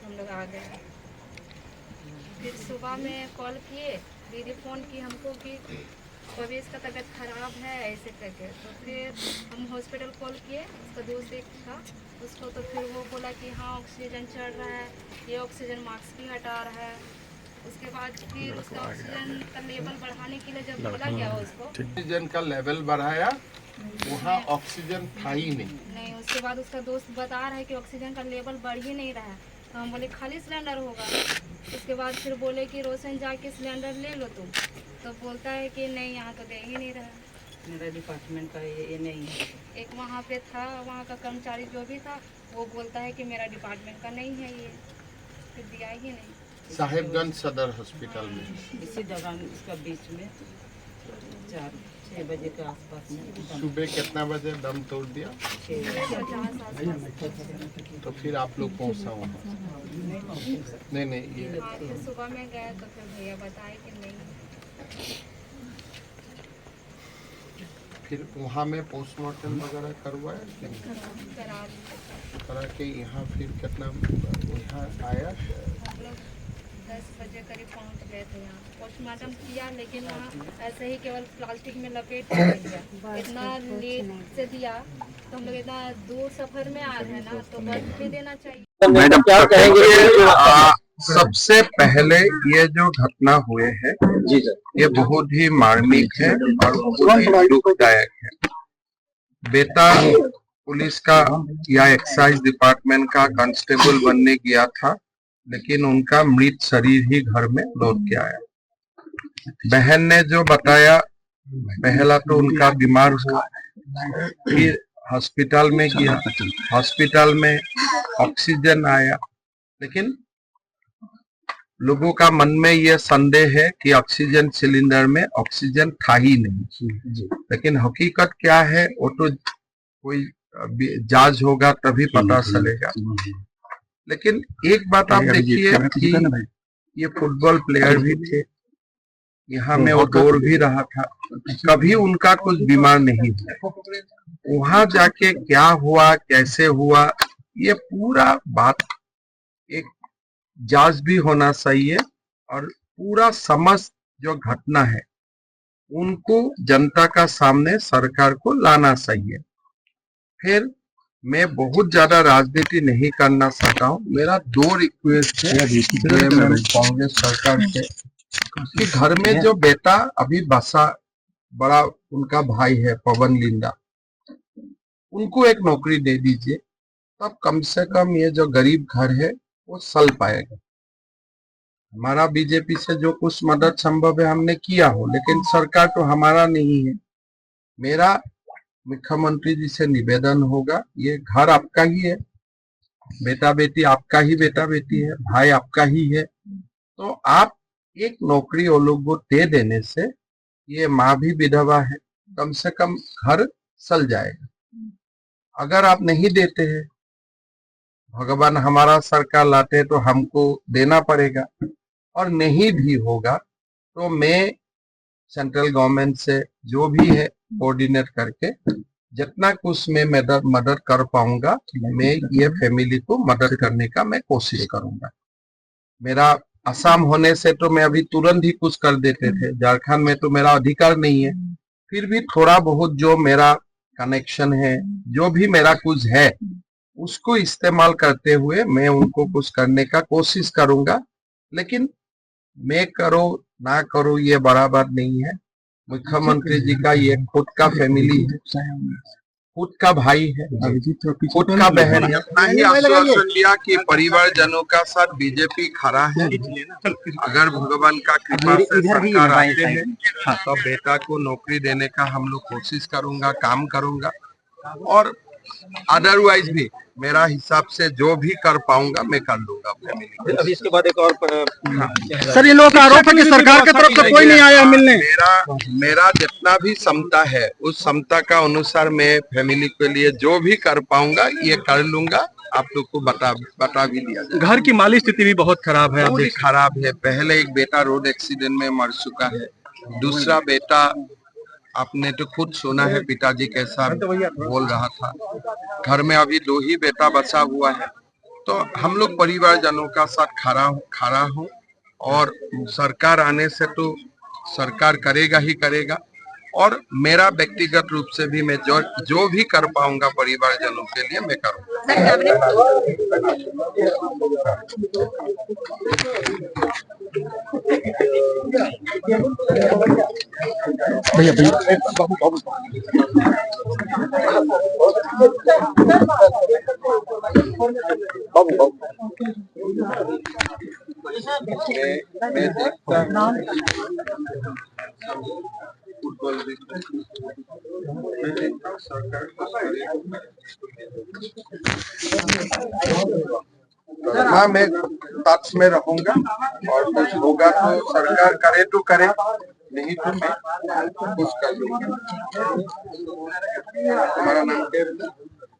हम लोग आ गए। फिर सुबह में कॉल किए, दीदी फ़ोन की हमको कि पवेश का तबीयत ख़राब है ऐसे करके। तो फिर हम हॉस्पिटल कॉल किए, उसका दोस्त एक था उसको, तो फिर वो बोला कि हाँ ऑक्सीजन चढ़ रहा है, ये ऑक्सीजन मास्क भी हटा रहा है। उसके बाद फिर उसका ऑक्सीजन का लेवल बढ़ाने के लिए जब बोला गया उसको, ऑक्सीजन का लेवल बढ़ाया, वहाँ ऑक्सीजन था ही नहीं। उसके बाद उसका दोस्त बता रहा है कि ऑक्सीजन का लेवल बढ़ ही नहीं रहा है। तो हम बोले खाली सिलेंडर होगा। उसके बाद फिर बोले कि रोशन जाके सिलेंडर ले लो तुम। तो बोलता है कि नहीं यहाँ तो दे ही नहीं रहा, मेरा डिपार्टमेंट का ये नहीं है। एक वहाँ पे था, वहाँ का कर्मचारी जो भी था वो बोलता है कि मेरा डिपार्टमेंट का नहीं है ये, फिर दिया ही नहीं। साहिबगंज सदर हॉस्पिटल में इसी दौरान इसका बीच में 4-6 बजे के आसपास में सुबह कितना बजे दम तोड़ दिया? 50 तो फिर आप लोग पहुँचा वहाँ? नहीं ये हाँ, फिर सुबह में गए तो फिर भैया बताए कि नहीं। फिर वहाँ में पोस्टमार्टम वगैरह करवाया कि नहीं? करा लिए। करा के यहाँ फिर कितना यहाँ आया? हम लोग 10 बजे करीब पहुंच गए थे यहाँ। पोस्टमार्टम किया लेकिन वहाँ ऐसे ही केवल प्लास्टिक में लपेट के दिया। इतना लेट से दिया तो हम लोग इतना दूर सफर में आ रहे हैं ना, तो बर्फ भी देना चाहिए। मैडम क्या कहेंगे? सबसे पहले ये जो घटना हुए है जी सर, ये बहुत ही मार्मिक है और बहुत ही दुखदायक है। बेटा पुलिस का या एक्साइज डिपार्टमेंट का कांस्टेबल बनने गया था, लेकिन उनका मृत शरीर ही घर में लौट के आया। बहन ने जो बताया, पहला तो उनका बीमार हुआ, फिर हॉस्पिटल में गया, हॉस्पिटल में ऑक्सीजन आया, लेकिन लोगों का मन में यह संदेह है कि ऑक्सीजन सिलेंडर में ऑक्सीजन था ही नहीं। लेकिन हकीकत क्या है वो तो कोई जांच होगा तभी पता चलेगा। लेकिन एक बात आप देखिए कि ये फुटबॉल प्लेयर भी थे, यहाँ में वो दौड़ भी रहा था, कभी उनका कुछ बीमार नहीं था। वहां जाके क्या हुआ, कैसे हुआ, ये पूरा बात एक जांच भी होना चाहिए और पूरा समस्त जो घटना है उनको जनता का सामने सरकार को लाना चाहिए। फिर मैं बहुत ज्यादा राजनीति नहीं करना चाहता हूँ। मेरा 2 रिक्वेस्ट है कांग्रेस सरकार से कि घर में जो बेटा अभी बसा, बड़ा उनका भाई है पवन लिंडा, उनको एक नौकरी दे दीजिए, तब कम से कम ये जो गरीब घर है वो चल पाएगा। हमारा बीजेपी से जो कुछ मदद संभव है हमने किया हो, लेकिन सरकार तो हमारा नहीं है। मेरा मुख्यमंत्री जी से निवेदन होगा, ये घर आपका ही है, बेटा बेटी आपका ही बेटा बेटी है, भाई आपका ही है, तो आप एक नौकरी वो लोग को दे देने से, ये माँ भी विधवा है, कम से कम घर चल जाएगा। अगर आप नहीं देते हैं, भगवान हमारा सरकार लाते हैं तो हमको देना पड़ेगा, और नहीं भी होगा तो मैं सेंट्रल गवर्नमेंट से जो भी है कोऑर्डिनेट करके जितना कुछ मैं मदद कर पाऊंगा, मैं ये फैमिली को मदद करने का मैं कोशिश करूंगा। मेरा असम होने से तो मैं अभी तुरंत ही कुछ कर देते थे, झारखंड में तो मेरा अधिकार नहीं है, फिर भी थोड़ा बहुत जो मेरा कनेक्शन है, जो भी मेरा कुछ है, उसको इस्तेमाल करते हुए मैं उनको कुछ करने का कोशिश करूंगा। लेकिन मैं करो ना करो ये बराबर नहीं है। मुख्यमंत्री जी का ये खुद का फैमिली है, खुद का भाई है, खुद का बहन है। अपना ही आश्वासन दिया कि परिवारजनों का साथ बीजेपी खड़ा है। अगर भगवान का कृपा से सरकार आते हैं तो बेटा को नौकरी देने का हम लोग कोशिश करूंगा, काम करूंगा, और अदरवाइज भी मेरा हिसाब से जो भी कर पाऊंगा मैं कर लूंगा फैमिली। अभी इसके बाद एक और सर, इन लोगों का आरोप है कि सरकार की तरफ से कोई नहीं आया मिलने। मेरा जितना भी क्षमता है उस क्षमता का अनुसार मैं फैमिली के लिए जो भी कर पाऊंगा ये कर लूंगा। आप लोग को बता भी दिया जाए। घर की माली स्थिति भी बहुत खराब है, बहुत खराब है। पहले एक बेटा रोड एक्सीडेंट में मर चुका है, दूसरा बेटा आपने तो खुद सुना है पिताजी कैसा बोल रहा था। घर में अभी 2 ही बेटा बचा हुआ है। तो हम लोग परिवारजनों का साथ खड़ा हूँ और सरकार आने से तो सरकार करेगा ही करेगा, और मेरा व्यक्तिगत रूप से भी मैं जो भी कर पाऊंगा परिवारजनों के लिए मैं करूंगा। भैया भैया बाबू बाबू बाबू बाबू मैं देखता हूँ फुटबॉल देखता हूँ, मैं देखता हूँ सरकार हाँ, मैं टच में रहूंगा और कुछ होगा तो सरकार करे तो करे, नहीं तो मैं कुछ कर लूंगा। हमारा नाम